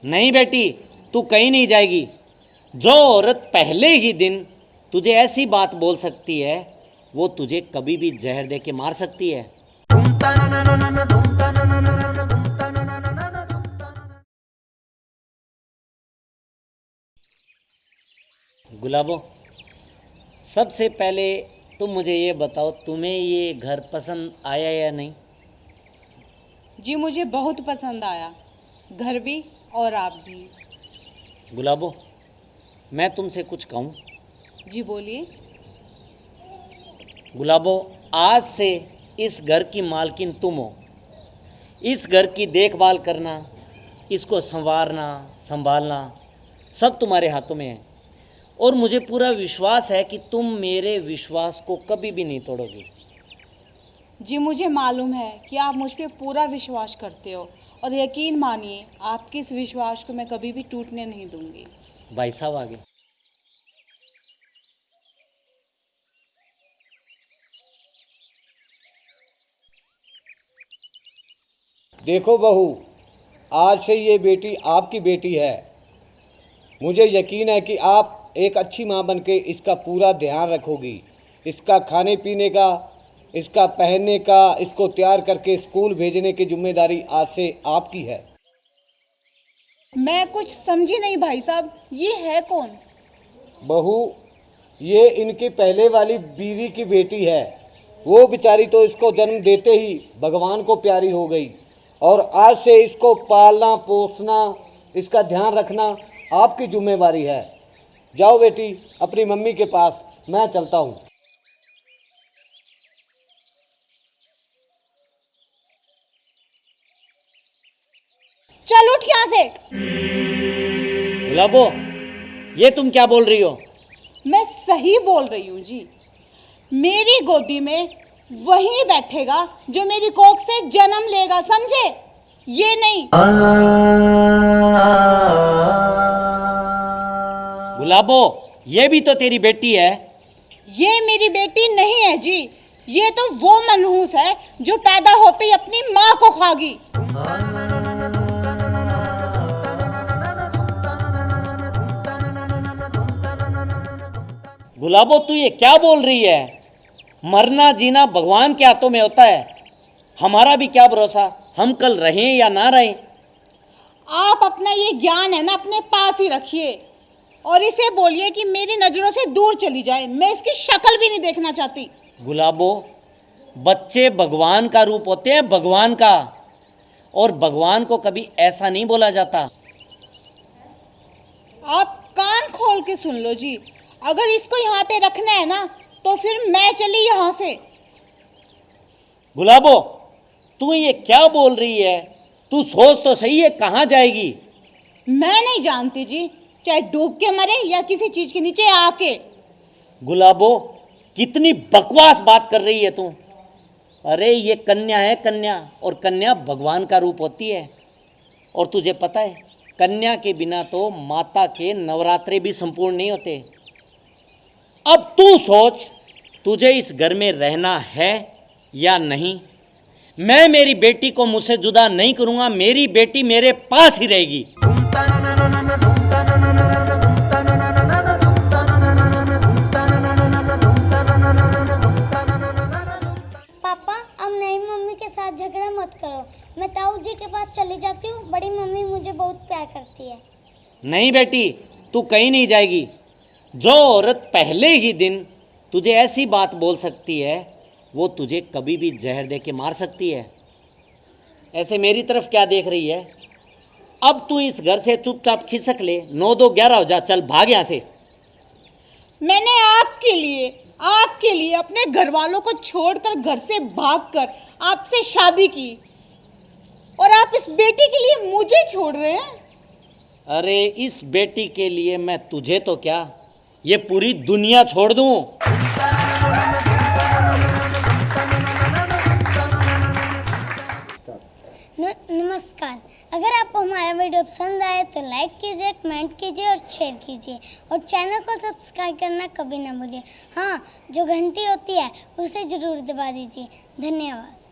नहीं बेटी, तू कहीं नहीं जाएगी। जो औरत पहले ही दिन तुझे ऐसी बात बोल सकती है, वो तुझे कभी भी जहर दे के मार सकती है। गुलाबो, सबसे पहले तुम मुझे ये बताओ, तुम्हें ये घर पसंद आया या नहीं? जी मुझे बहुत पसंद आया, घर भी और आप भी। गुलाबो, मैं तुमसे कुछ कहूँ? जी बोलिए। गुलाबो, आज से इस घर की मालकिन तुम हो। इस घर की देखभाल करना, इसको संवारना, संभालना सब तुम्हारे हाथों में है। और मुझे पूरा विश्वास है कि तुम मेरे विश्वास को कभी भी नहीं तोड़ोगे। जी मुझे मालूम है कि आप मुझ पे पूरा विश्वास करते हो, और यकीन मानिए आपके इस विश्वास को मैं कभी भी टूटने नहीं दूंगी। भाई साहब आगे। देखो बहू, आज से ये बेटी आपकी बेटी है। मुझे यकीन है कि आप एक अच्छी माँ बनके इसका पूरा ध्यान रखोगी। इसका खाने पीने का, इसका पहनने का, इसको तैयार करके स्कूल भेजने की जिम्मेदारी आज से आपकी है। मैं कुछ समझी नहीं भाई साहब, ये है कौन? बहू, ये इनकी पहले वाली बीवी की बेटी है। वो बेचारी तो इसको जन्म देते ही भगवान को प्यारी हो गई, और आज से इसको पालना पोसना, इसका ध्यान रखना आपकी जिम्मेवारी है। जाओ बेटी अपनी मम्मी के पास, मैं चलता हूँ। चल उठ यहाँ से। गुलाबो, ये तुम क्या बोल रही हो? मैं सही बोल रही हूँ जी। मेरी गोदी में वही बैठेगा जो मेरी कोख से जन्म लेगा, समझे? ये नहीं। गुलाबो, ये भी तो तेरी बेटी है। ये मेरी बेटी नहीं है जी, ये तो वो मनहूस है जो पैदा होते ही अपनी माँ को खागी। गुलाबो, तू ये क्या बोल रही है? मरना जीना भगवान के हाथों में होता है। हमारा भी क्या भरोसा, हम कल रहें या ना रहें। आप अपना ये ज्ञान है ना अपने पास ही रखिए, और इसे बोलिए कि मेरी नजरों से दूर चली जाए। मैं इसकी शक्ल भी नहीं देखना चाहती। गुलाबो, बच्चे भगवान का रूप होते हैं, भगवान का। और भगवान को कभी ऐसा नहीं बोला जाता। आप कान खोल के सुन लो जी, अगर इसको यहाँ पे रखना है ना तो फिर मैं चली यहाँ से। गुलाबो, तू ये क्या बोल रही है? तू सोच तो सही है, कहाँ जाएगी? मैं नहीं जानती जी, चाहे डूब के मरे या किसी चीज के नीचे आके। गुलाबो, कितनी बकवास बात कर रही है तू। अरे ये कन्या है, कन्या, और कन्या भगवान का रूप होती है। और तुझे पता है, कन्या के बिना तो माता के नवरात्रे भी संपूर्ण नहीं होते। अब तू सोच, तुझे इस घर में रहना है या नहीं? मैं मेरी बेटी को मुझसे जुदा नहीं करूंगा। मेरी बेटी मेरे पास ही रहेगी। पापा, अब नई मम्मी के साथ झगड़ा मत करो। मैं ताऊ जी के पास चली जाती हूँ। बड़ी मम्मी मुझे बहुत प्यार करती है। नहीं बेटी, तू कहीं नहीं जाएगी। जो औरत पहले ही दिन तुझे ऐसी बात बोल सकती है, वो तुझे कभी भी जहर दे के मार सकती है। ऐसे मेरी तरफ क्या देख रही है? अब तू इस घर से चुपचाप खिसक ले। 9 2 11 हो जा, चल भाग यहाँ से। मैंने आपके लिए अपने घर वालों को छोड़कर, घर से भागकर आपसे शादी की, और आप इस बेटी के लिए मुझे छोड़ रहे हैं। अरे इस बेटी के लिए मैं तुझे तो क्या, ये पूरी दुनिया छोड़ दूं। नमस्कार। अगर आपको हमारा वीडियो पसंद आए तो लाइक कीजिए, कमेंट कीजिए और शेयर कीजिए, और चैनल को सब्सक्राइब करना कभी ना भूलिए। हाँ, जो घंटी होती है उसे ज़रूर दबा दीजिए। धन्यवाद।